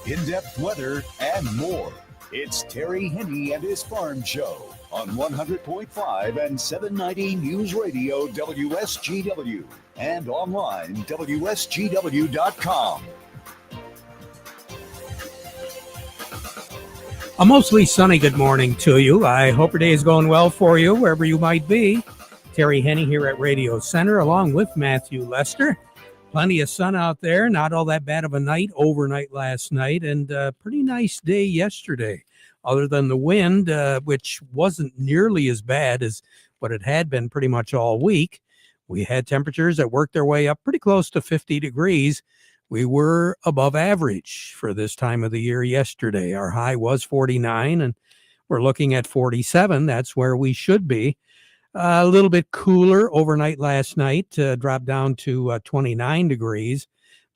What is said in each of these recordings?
in-depth weather, and more. It's Terry Henne and his Farm Show on 100.5 and 790 News Radio WSGW and online WSGW.com. A mostly sunny good morning to you. I hope your day is going well for you, wherever you might be. Terry Henne here at Radio Center, along with Matthew Lester. Plenty of sun out there, not all that bad of a night overnight last night, and a pretty nice day yesterday, other than the wind, which wasn't nearly as bad as what it had been pretty much all week. We had temperatures that worked their way up pretty close to 50 degrees. We were above average for this time of the year yesterday. Our high was 49, and we're looking at 47. That's where we should be. A little bit cooler overnight last night, dropped down to 29 degrees,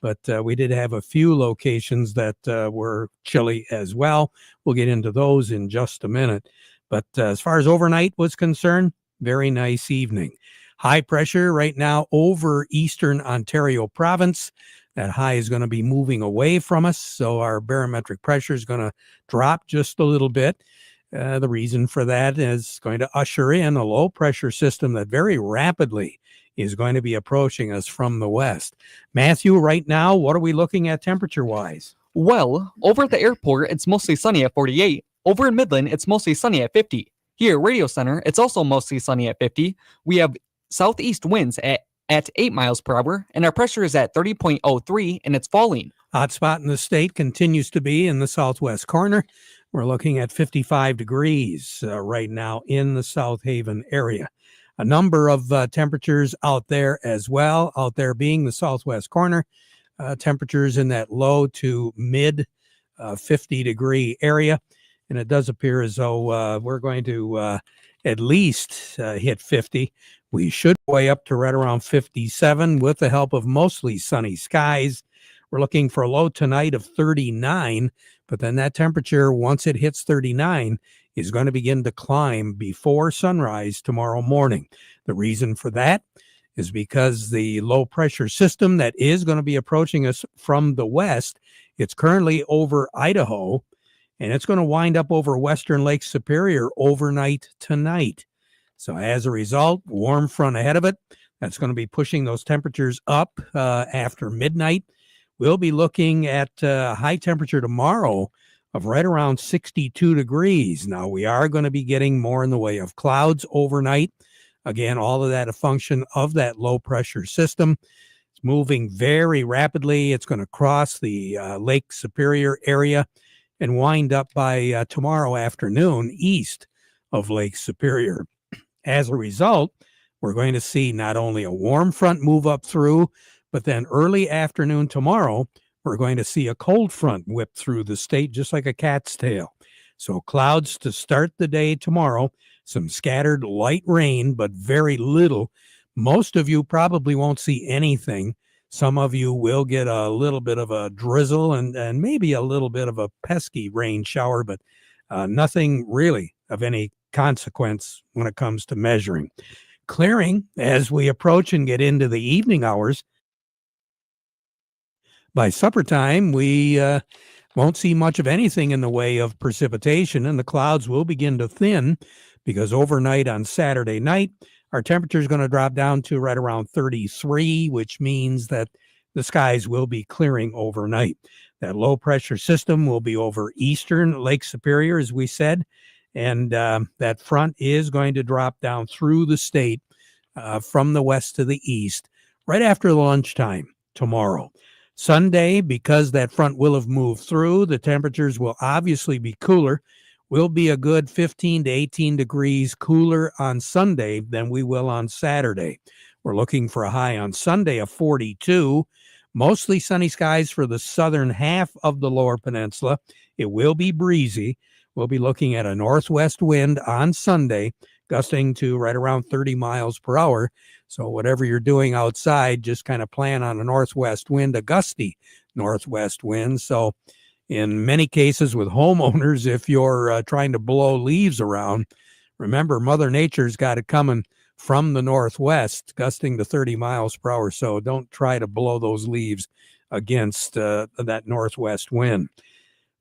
but we did have a few locations that were chilly as well. We'll get into those in just a minute. But as far as overnight was concerned, very nice evening. High pressure right now over eastern Ontario province. That high is going to be moving away from us, so our barometric pressure is going to drop just a little bit. The reason for that is going to usher in a low pressure system that very rapidly is going to be approaching us from the west. Matthew, right now, what are we looking at temperature wise? Well, over at the airport, it's mostly sunny at 48. Over in Midland, it's mostly sunny at 50. Here at Radio Center, it's also mostly sunny at 50. We have southeast winds at 8 miles per hour, and our pressure is at 30.03, and it's falling. Hot spot in the state continues to be in the southwest corner. We're looking at 55 degrees right now in the South Haven area. A number of temperatures out there as well, out there being the southwest corner. Temperatures in that low to mid 50 degree area. And it does appear as though we're going to at least hit 50. We should way up to right around 57 with the help of mostly sunny skies. We're looking for a low tonight of 39, but then that temperature, once it hits 39, is going to begin to climb before sunrise tomorrow morning. The reason for that is because the low pressure system that is going to be approaching us from the west, it's currently over Idaho, and it's going to wind up over western Lake Superior overnight tonight. So as a result, warm front ahead of it, that's going to be pushing those temperatures up after midnight. We'll be looking at high temperature tomorrow of right around 62 degrees. Now, we are going to be getting more in the way of clouds overnight. Again, all of that a function of that low pressure system. It's moving very rapidly. It's going to cross the Lake Superior area and wind up by tomorrow afternoon east of Lake Superior. As a result, we're going to see not only a warm front move up through, but then early afternoon tomorrow, we're going to see a cold front whip through the state just like a cat's tail. So clouds to start the day tomorrow, some scattered light rain, but very little. Most of you probably won't see anything. Some of you will get a little bit of a drizzle and maybe a little bit of a pesky rain shower, but nothing really of any consequence when it comes to measuring. Clearing as we approach and get into the evening hours. By supper time, we won't see much of anything in the way of precipitation, and the clouds will begin to thin because overnight on Saturday night, our temperature is going to drop down to right around 33, which means that the skies will be clearing overnight. That low pressure system will be over eastern Lake Superior, as we said, and that front is going to drop down through the state from the west to the east right after lunchtime tomorrow. Sunday, because that front will have moved through, the temperatures will obviously be cooler. We'll be a good 15 to 18 degrees cooler on Sunday than we will on Saturday. We're looking for a high on Sunday of 42. Mostly sunny skies for the southern half of the lower peninsula. It will be breezy. We'll be looking at a northwest wind on Sunday, gusting to right around 30 miles per hour. So whatever you're doing outside, just kind of plan on a northwest wind, a gusty northwest wind. So in many cases with homeowners, if you're trying to blow leaves around, remember Mother Nature's got it coming from the northwest, gusting to 30 miles per hour. So don't try to blow those leaves against that northwest wind.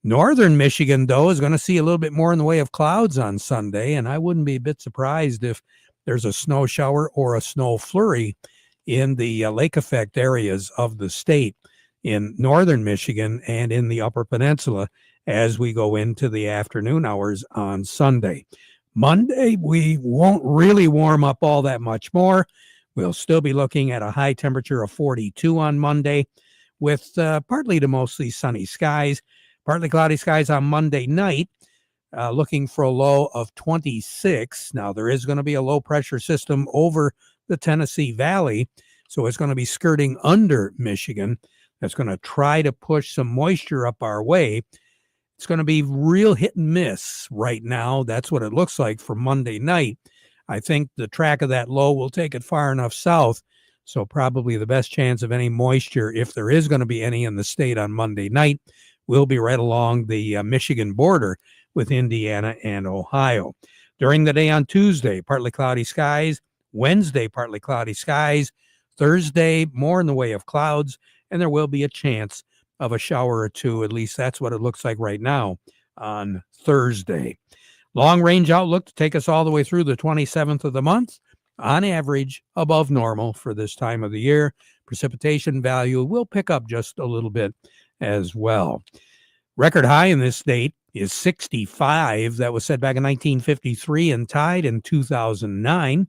Northern Michigan, though, is going to see a little bit more in the way of clouds on Sunday, and I wouldn't be a bit surprised if there's a snow shower or a snow flurry in the lake effect areas of the state in northern Michigan and in the Upper Peninsula as we go into the afternoon hours on Sunday. Monday, we won't really warm up all that much more. We'll still be looking at a high temperature of 42 on Monday with partly to mostly sunny skies, partly cloudy skies on Monday night, looking for a low of 26. Now, there is going to be a low pressure system over the Tennessee Valley, so it's going to be skirting under Michigan. That's going to try to push some moisture up our way. It's going to be real hit and miss right now. That's what it looks like for Monday night. I think the track of that low will take it far enough south, so probably the best chance of any moisture, if there is going to be any in the state on Monday night, will be right along the Michigan border with Indiana and Ohio. During the day on Tuesday, partly cloudy skies. Wednesday, partly cloudy skies. Thursday, more in the way of clouds, and there will be a chance of a shower or two. At least that's what it looks like right now on Thursday. Long range outlook to take us all the way through the 27th of the month. On average, above normal for this time of the year. Precipitation value will pick up just a little bit as well. Record high in this state is 65. That was set back in 1953 and tied in 2009.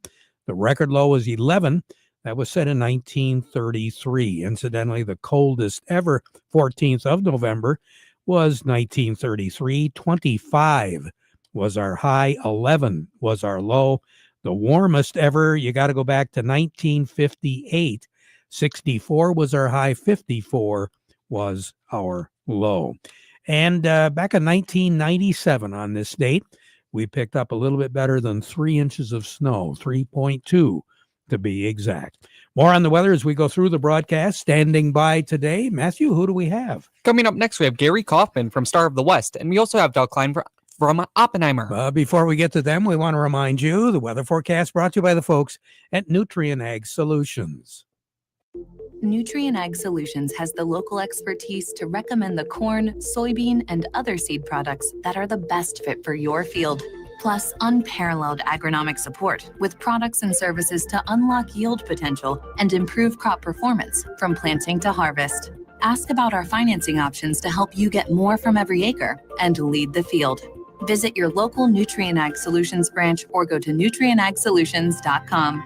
The record low was 11. That was set in 1933. Incidentally, the coldest ever 14th of November was 1933. 25 was our high. 11 was our low. The warmest ever, you got to go back to 1958. 64 was our high. 54 was our low. And back in 1997 on this date, we picked up a little bit better than 3 inches of snow, 3.2 to be exact. More on the weather as we go through the broadcast. Standing by today, Matthew, who do we have? Coming up next, we have Gary Kaufman from Star of the West, and we also have Doug Klein from Oppenheimer. Before we get to them, we want to remind you the weather forecast brought to you by the folks at Nutrien Ag Solutions. Nutrien Ag Solutions has the local expertise to recommend the corn, soybean, and other seed products that are the best fit for your field. Plus, unparalleled agronomic support with products and services to unlock yield potential and improve crop performance from planting to harvest. Ask about our financing options to help you get more from every acre and lead the field. Visit your local Nutrien Ag Solutions branch or go to nutrienagsolutions.com.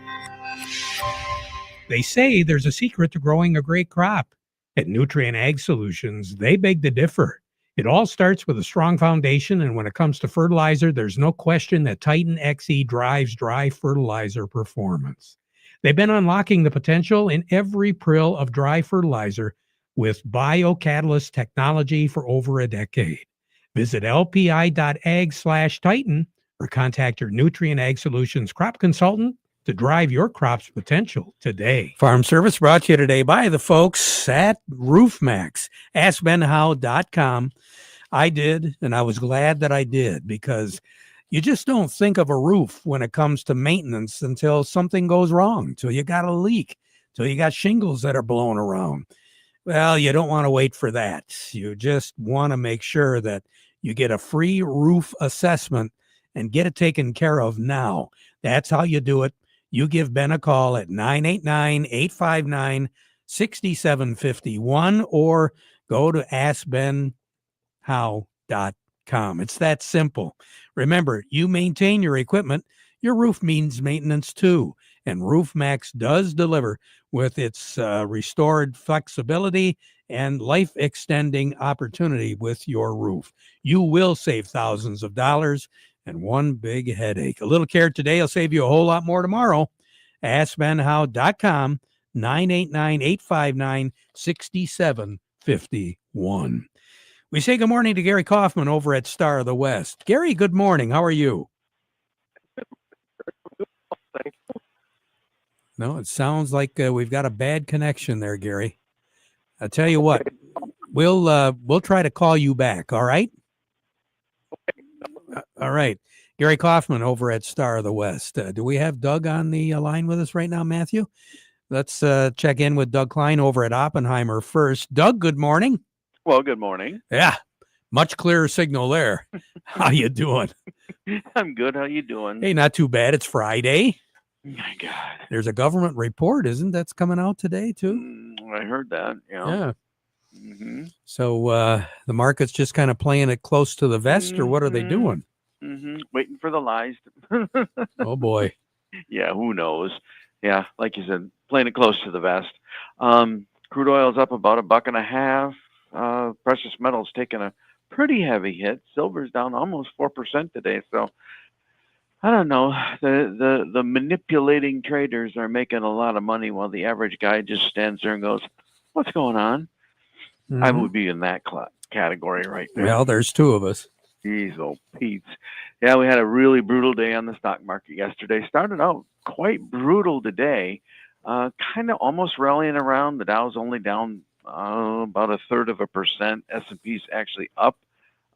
They say there's a secret to growing a great crop. At Nutrien Ag Solutions, they beg to differ. It all starts with a strong foundation, and when it comes to fertilizer, there's no question that Titan XE drives dry fertilizer performance. They've been unlocking the potential in every prill of dry fertilizer with biocatalyst technology for over a decade. Visit lpi.ag/Titan or contact your Nutrien Ag Solutions crop consultant to drive your crop's potential today. Farm Service brought to you today by the folks at RoofMax. AskBenHow.com. I did, and I was glad that I did, because you just don't think of a roof when it comes to maintenance until something goes wrong, until you got a leak, until you got shingles that are blowing around. Well, you don't want to wait for that. You just want to make sure that you get a free roof assessment and get it taken care of now. That's how you do it. You give Ben a call at 989-859-6751 or go to askbenhow.com. It's that simple. Remember, you maintain your equipment. Your roof means maintenance too. And RoofMax does deliver with its restored flexibility and life-extending opportunity with your roof. You will save thousands of dollars and one big headache. A little care today will save you a whole lot more tomorrow. AskBenHow.com, 989-859-6751. We say good morning to Gary Kaufman over at Star of the West. Gary, good morning. How are you? No, it sounds like we've got a bad connection there, Gary. I'll tell you what, we'll try to call you back, all right? All right. Gary Kaufman over at Star of the West. Do we have Doug on the line with us right now, Matthew? Let's check in with Doug Klein over at Oppenheimer first. Doug, good morning. Well, good morning. Yeah. Much clearer signal there. How you doing? I'm good. How you doing? Hey, not too bad. It's Friday. My God. There's a government report, isn't that's coming out today too? I heard that. Yeah. Mm-hmm. So the market's just kind of playing it close to the vest, or what are they doing? Waiting for the lies. Oh boy. Yeah, who knows? Yeah, like you said, playing it close to the vest. Crude oil's up about $1.50. Precious metals taking a pretty heavy hit. Silver's down almost 4% today. So I don't know. The manipulating traders are making a lot of money while the average guy just stands there and goes, "What's going on?" I would be in that category right there. Well, there's two of us. Jeez, old Pete's. Yeah, we had a really brutal day on the stock market yesterday. Started out quite brutal today, kind of almost rallying around. The Dow's only down about 1/3%. S&P's actually up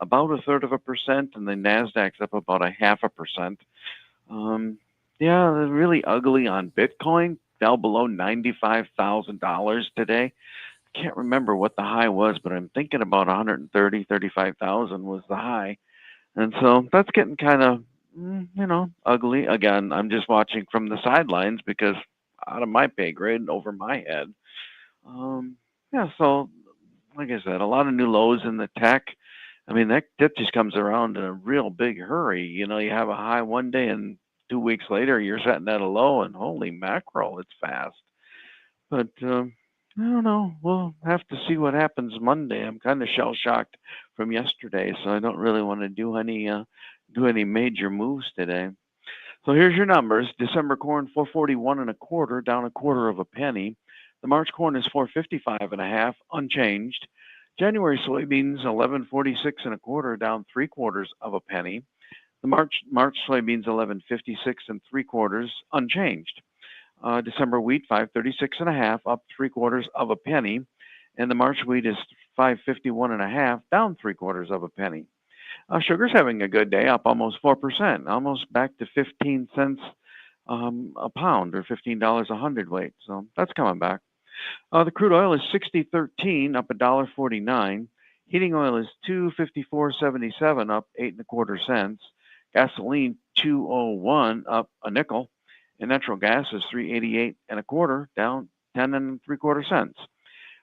about 1/3%, and the Nasdaq's up about 0.5%. Yeah, they're really ugly on Bitcoin. Fell below $95,000 today. Can't remember what the high was, but I'm thinking about 135,000 was the high. And so that's getting kind of, ugly. Again, I'm just watching from the sidelines because out of my pay grade and over my head. Yeah, so like I said, a lot of new lows in the tech. I mean, that just comes around in a real big hurry. You have a high one day and 2 weeks later you're setting at a low, and holy mackerel, it's fast. But I don't know. We'll have to see what happens Monday. I'm kind of shell-shocked from yesterday, so I don't really want to do any major moves today. So here's your numbers. December corn 441 1/4, down 1/4 penny. The March corn is 455 1/2, unchanged. January soybeans 1146 1/4, down 3/4 penny. The March soybeans 1156 3/4, unchanged. December wheat 536 1/2, up 3/4 penny, and the March wheat is 551 1/2, down 3/4 penny. Sugar's having a good day, up almost 4%, almost back to 15 cents a pound, or $15 a hundredweight. So that's coming back. The crude oil is 60.13, up $1.49. Heating oil is 254.77, up 8 1/4 cents. Gasoline 201, up a nickel. And natural gas is 388 1/4, down 10 3/4 cents.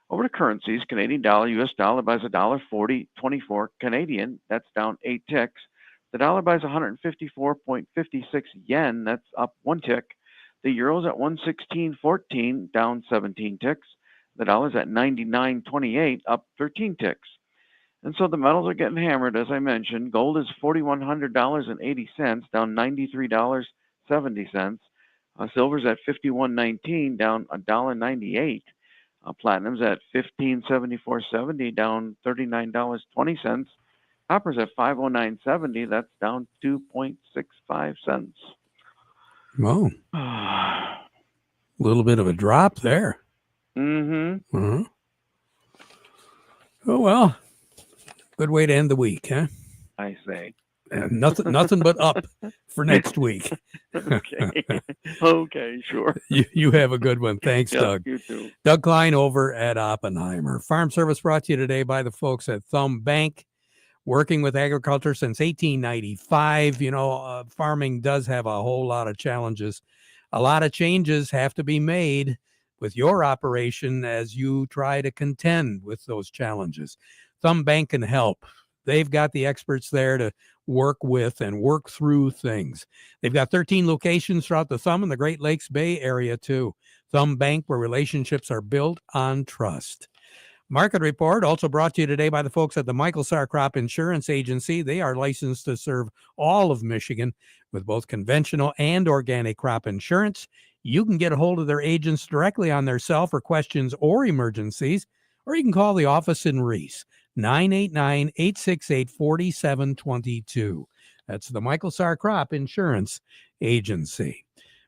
Over to currencies, Canadian dollar, US dollar buys $1.40.24 Canadian. That's down 8 ticks. The dollar buys 154.56 yen. That's up 1 tick. The euro's at 116.14, down 17 ticks. The dollar's at 99.28, up 13 ticks. And so the metals are getting hammered, as I mentioned. Gold is $4,100.80, down $93.70. Silver's at $51.19, down $1.98. Platinum's at $15.74.70, down $39.20. Copper's at $509.70. That's down 2.65 cents. Whoa. A little bit of a drop there. Mm-hmm. Uh-huh. Oh, well. Good way to end the week, huh? I say. Nothing but up for next week. Okay. Okay, sure. You have a good one. Thanks, Doug. You too. Doug Klein over at Oppenheimer. Farm Service brought to you today by the folks at Thumb Bank, working with agriculture since 1895. Farming does have a whole lot of challenges. A lot of changes have to be made with your operation as you try to contend with those challenges. Thumb Bank can help. They've got the experts there to work with and work through things. They've got 13 locations throughout the Thumb and the Great Lakes Bay Area, too. Thumb Bank, where relationships are built on trust. Market Report also brought to you today by the folks at the Michael Sarr Crop Insurance Agency. They are licensed to serve all of Michigan with both conventional and organic crop insurance. You can get a hold of their agents directly on their cell for questions or emergencies, or you can call the office in Reese, 989-868-4722. That's the Michael Sarr Crop Insurance Agency.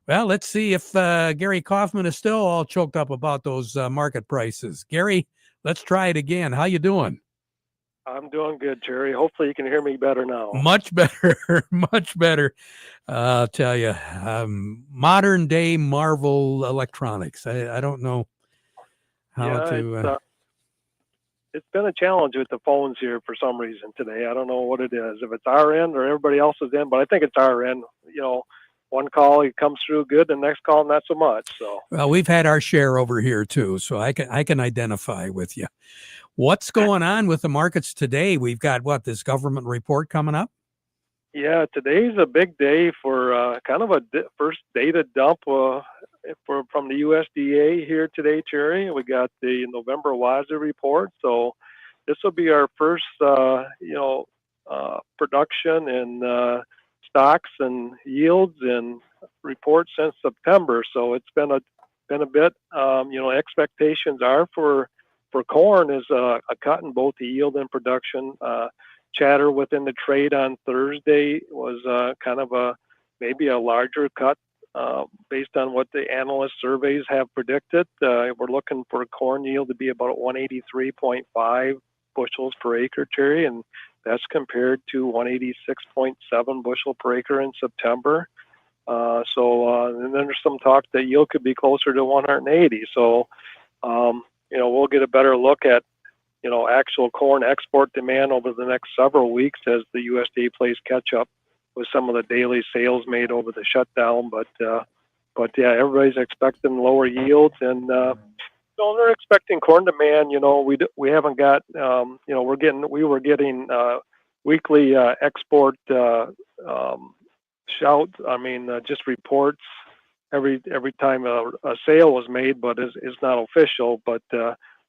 Well, let's see if Gary Kaufman is still all choked up about those market prices. Gary, let's try it again. How you doing? I'm doing good, Terry. Hopefully you can hear me better now. Much better. Much better. I'll tell you, modern day Marvel electronics. I don't know how to... it's been a challenge with the phones here for some reason today. I don't know what it is, if it's our end or everybody else's end, but I think it's our end. One call it comes through good, the next call not so much. So Well, we've had our share over here too, so I can identify with you. What's going on with the markets today? We've got this government report coming up? yeah, today's a big day for kind of a first data dump from the USDA here today, Terry. We got the November WASDA report, so this will be our first production and stocks and yields and reports since September. So it's been a bit. Expectations are for corn is a cut in both the yield and production. Chatter within the trade on Thursday was kind of maybe a larger cut based on what the analyst surveys have predicted. We're looking for corn yield to be about 183.5 bushels per acre, Terry, and that's compared to 186.7 bushel per acre in September. And then there's some talk that yield could be closer to 180. So, we'll get a better look at, actual corn export demand over the next several weeks as the USDA plays catch up with some of the daily sales made over the shutdown. But yeah, everybody's expecting lower yields, and they're expecting corn demand. We haven't got. We were getting weekly export shouts. Just reports every time a sale was made, but it's not official. But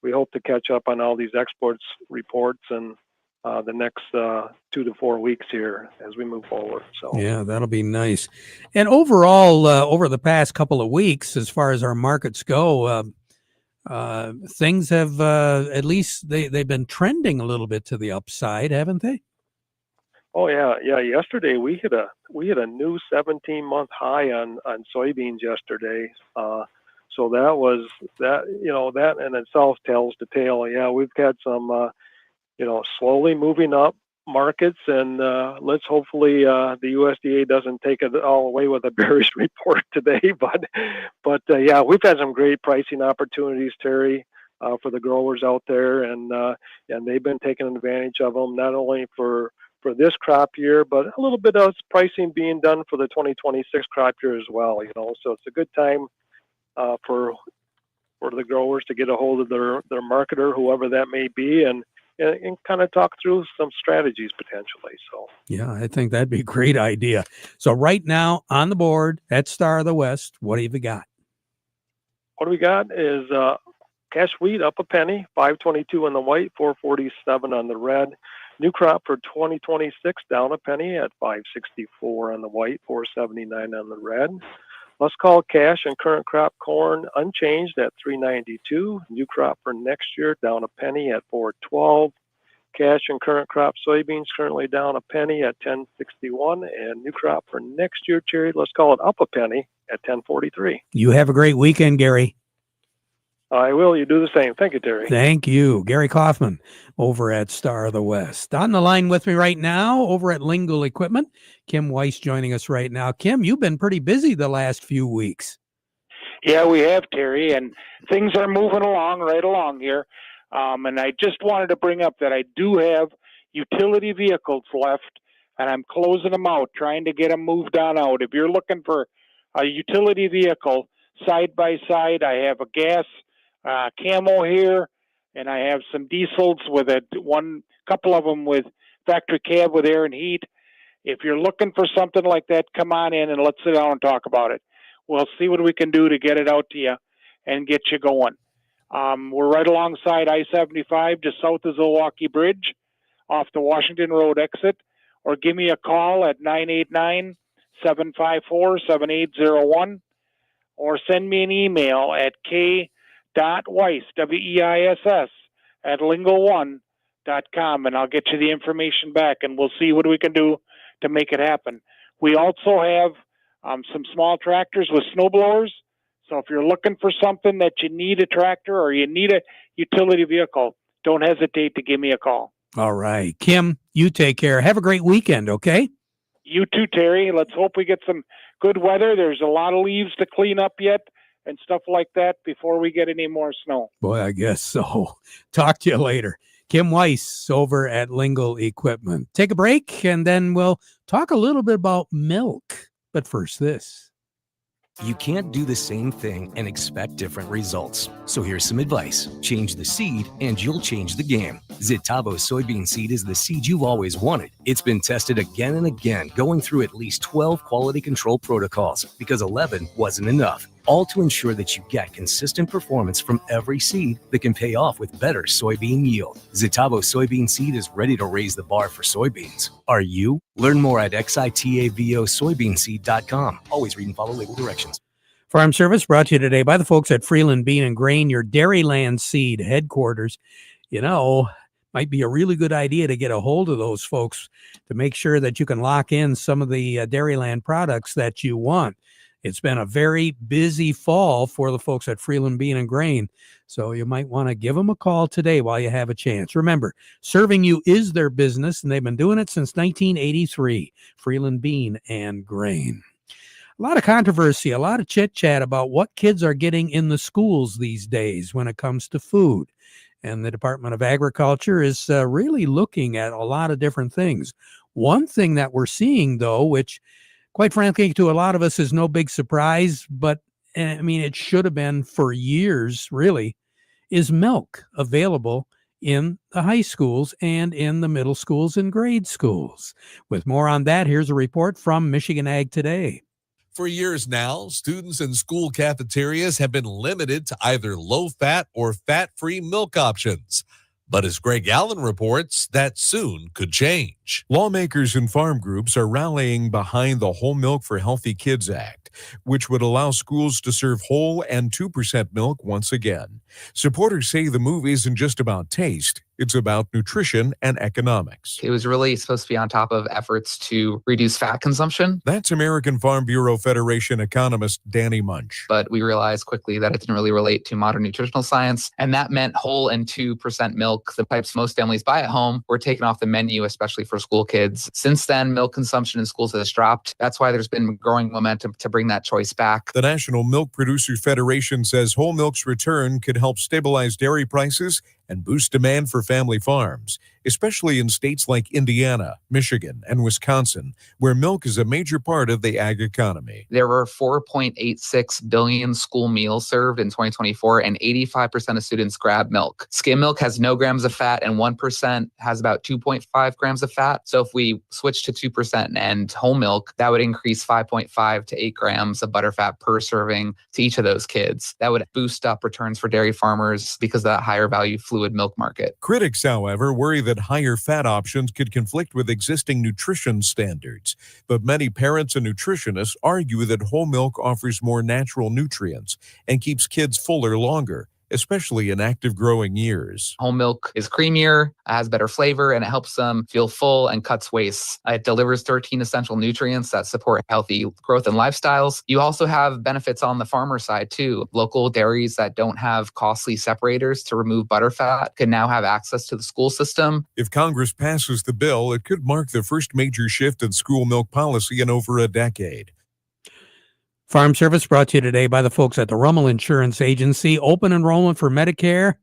we hope to catch up on all these exports reports and the next 2 to 4 weeks here as we move forward. So yeah, that'll be nice. And overall, over the past couple of weeks, as far as our markets go, things have at least they've been trending a little bit to the upside, haven't they? Oh yeah. Yesterday we hit a new 17-month high on soybeans yesterday. So that was that. That in itself tells the tale. Yeah, we've got some slowly moving up markets, and let's hopefully the USDA doesn't take it all away with a bearish report today. But yeah, we've had some great pricing opportunities, Terry, for the growers out there, and they've been taking advantage of them not only for this crop year, but a little bit of pricing being done for the 2026 crop year as well. So it's a good time for the growers to get a hold of their marketer, whoever that may be, and kind of talk through some strategies potentially. So yeah, I think that'd be a great idea. So right now on the board at Star of the West, what have you got? What we got is cash wheat up a penny, 522 on the white, 447 on the red. New crop for 2026 down a penny at 564 on the white, 479 on the red. Let's call cash and current crop corn unchanged at 392. New crop for next year down a penny at 412. Cash and current crop soybeans currently down a penny at 1061. And new crop for next year, Cherry, let's call it up a penny at 1043. You have a great weekend, Gary. I will. You do the same. Thank you, Terry. Thank you. Gary Kaufman over at Star of the West. On the line with me right now over at Lingle Equipment, Kim Weiss joining us right now. Kim, you've been pretty busy the last few weeks. Yeah, we have, Terry, and things are moving along right along here. And I just wanted to bring up that I do have utility vehicles left, and I'm closing them out, trying to get them moved on out. If you're looking for a utility vehicle side by side, I have a gas Camo here, and I have some diesels with couple of them with factory cab with air and heat. If you're looking for something like that, come on in and let's sit down and talk about it. We'll see what we can do to get it out to you and get you going. We're right alongside I-75, just south of the Milwaukee Bridge, off the Washington Road exit, or give me a call at 989-754-7801, or send me an email at k.weiss, W-E-I-S-S, at lingo1.com, and I'll get you the information back, and we'll see what we can do to make it happen. We also have some small tractors with snow blowers, so if you're looking for something that you need a tractor or you need a utility vehicle, don't hesitate to give me a call. All right. Kim, you take care. Have a great weekend, okay? You too, Terry. Let's hope we get some good weather. There's a lot of leaves to clean up yet and stuff like that before we get any more snow. Boy, I guess so. Talk to you later. Kim Weiss over at Lingle Equipment. Take a break, and then we'll talk a little bit about milk. But first, this. You can't do the same thing and expect different results. So here's some advice. Change the seed and you'll change the game. Zitavo soybean seed is the seed you've always wanted. It's been tested again and again, going through at least 12 quality control protocols because 11 wasn't enough. All to ensure that you get consistent performance from every seed that can pay off with better soybean yield. Zitavo soybean seed is ready to raise the bar for soybeans. Are you? Learn more at xitavosoybeanseed.com. Always read and follow label directions. Farm Service brought to you today by the folks at Freeland Bean and Grain, your Dairyland seed headquarters. You know, might be a really good idea to get a hold of those folks to make sure that you can lock in some of the Dairyland products that you want. It's been a very busy fall for the folks at Freeland Bean and Grain, so you might want to give them a call today while you have a chance. Remember, serving you is their business, and they've been doing it since 1983, Freeland Bean and Grain. A lot of controversy, a lot of chit-chat about what kids are getting in the schools these days when it comes to food. And the Department of Agriculture is really looking at a lot of different things. One thing that we're seeing, though, which quite frankly, to a lot of us is no big surprise, but I mean, it should have been for years, really, is milk available in the high schools and in the middle schools and grade schools. With more on that, here's a report from Michigan Ag Today. For years now, students in school cafeterias have been limited to either low-fat or fat-free milk options. But as Greg Allen reports, that soon could change. Lawmakers and farm groups are rallying behind the Whole Milk for Healthy Kids Act, which would allow schools to serve whole and 2% milk once again. Supporters say the move isn't just about taste. It's about nutrition and economics. It was really supposed to be on top of efforts to reduce fat consumption. That's American Farm Bureau Federation economist Danny Munch. But we realized quickly that it didn't really relate to modern nutritional science. And that meant whole and 2% milk, the types most families buy at home, were taken off the menu, especially for school kids. Since then, milk consumption in schools has dropped. That's why there's been growing momentum to bring that choice back. The National Milk Producers Federation says whole milk's return could help stabilize dairy prices and boost demand for family farms, especially in states like Indiana, Michigan, and Wisconsin, where milk is a major part of the ag economy. There were 4.86 billion school meals served in 2024, and 85% of students grab milk. Skim milk has no grams of fat, and 1% has about 2.5 grams of fat. So if we switch to 2% and whole milk, that would increase 5.5 to 8 grams of butterfat per serving to each of those kids. That would boost up returns for dairy farmers because of that higher value fluid milk market. Critics, however, worry that higher fat options could conflict with existing nutrition standards. But many parents and nutritionists argue that whole milk offers more natural nutrients and keeps kids fuller longer, especially in active growing years. Whole milk is creamier, has better flavor, and it helps them feel full and cuts waste. It delivers 13 essential nutrients that support healthy growth and lifestyles. You also have benefits on the farmer side too. Local dairies that don't have costly separators to remove butterfat can now have access to the school system. If Congress passes the bill, it could mark the first major shift in school milk policy in over a decade. Farm Service brought to you today by the folks at the Rummel Insurance Agency. Open enrollment for Medicare.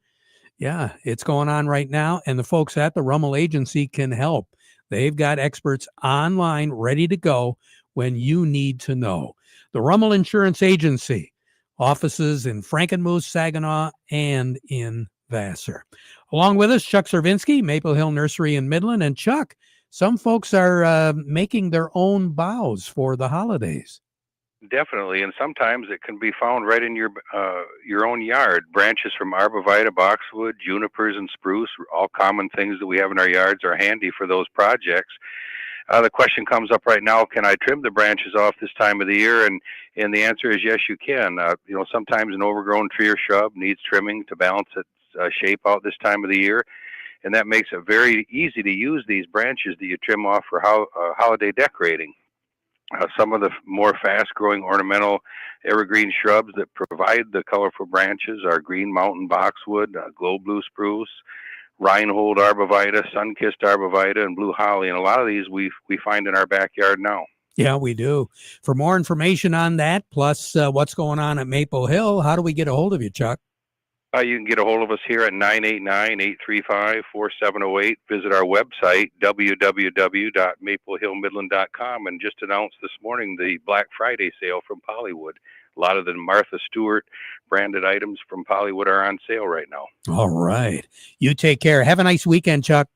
Yeah, it's going on right now, and the folks at the Rummel Agency can help. They've got experts online ready to go when you need to know. The Rummel Insurance Agency, offices in Frankenmuth, Saginaw, and in Vassar. Along with us, Chuck Servinski, Maple Hill Nursery in Midland. And Chuck, some folks are making their own boughs for the holidays. Definitely, and sometimes it can be found right in your own yard. Branches from arborvitae, boxwood, junipers, and spruce, all common things that we have in our yards, are handy for those projects. The question comes up right now: can I trim the branches off this time of the year? And the answer is yes, you can. Sometimes an overgrown tree or shrub needs trimming to balance its shape out this time of the year, and that makes it very easy to use these branches that you trim off for holiday decorating. Some of the more fast-growing ornamental evergreen shrubs that provide the colorful branches are green mountain boxwood, glow blue spruce, Reinhold arborvitae, sun-kissed arborvitae, and blue holly. And a lot of these we find in our backyard now. Yeah, we do. For more information on that, plus what's going on at Maple Hill, how do we get a hold of you, Chuck? You can get a hold of us here at 989-835-4708. Visit our website, www.maplehillmidland.com, and just announced this morning the Black Friday sale from Pollywood. A lot of the Martha Stewart branded items from Pollywood are on sale right now. All right. You take care. Have a nice weekend, Chuck.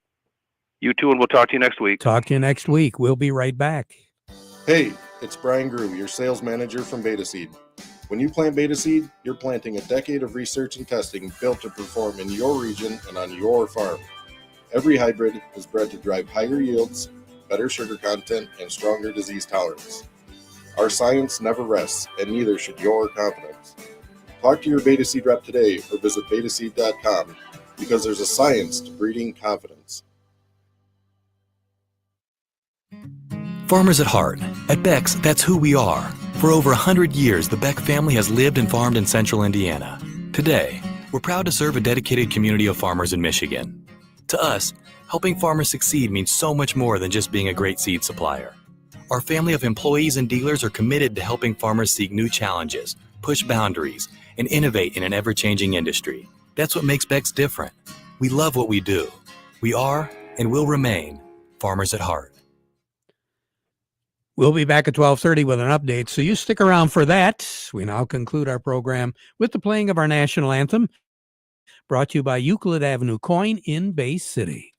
You too, and we'll talk to you next week. Talk to you next week. We'll be right back. Hey, it's Brian Grew, your sales manager from Beta Seed. When you plant Beta Seed, you're planting a decade of research and testing built to perform in your region and on your farm. Every hybrid is bred to drive higher yields, better sugar content, and stronger disease tolerance. Our science never rests, and neither should your confidence. Talk to your Beta Seed rep today or visit betaseed.com, because there's a science to breeding confidence. Farmers at heart. At Beck's, that's who we are. For over 100 years, the Beck family has lived and farmed in central Indiana. Today, we're proud to serve a dedicated community of farmers in Michigan. To us, helping farmers succeed means so much more than just being a great seed supplier. Our family of employees and dealers are committed to helping farmers seek new challenges, push boundaries, and innovate in an ever-changing industry. That's what makes Beck's different. We love what we do. We are and will remain farmers at heart. We'll be back at 12:30 with an update, so you stick around for that. We now conclude our program with the playing of our national anthem, brought to you by Euclid Avenue Coin in Bay City.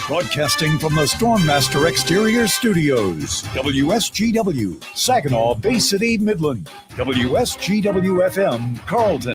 Broadcasting from the Stormmaster Exterior Studios, WSGW, Saginaw, Bay City, Midland, WSGW-FM, Carlton.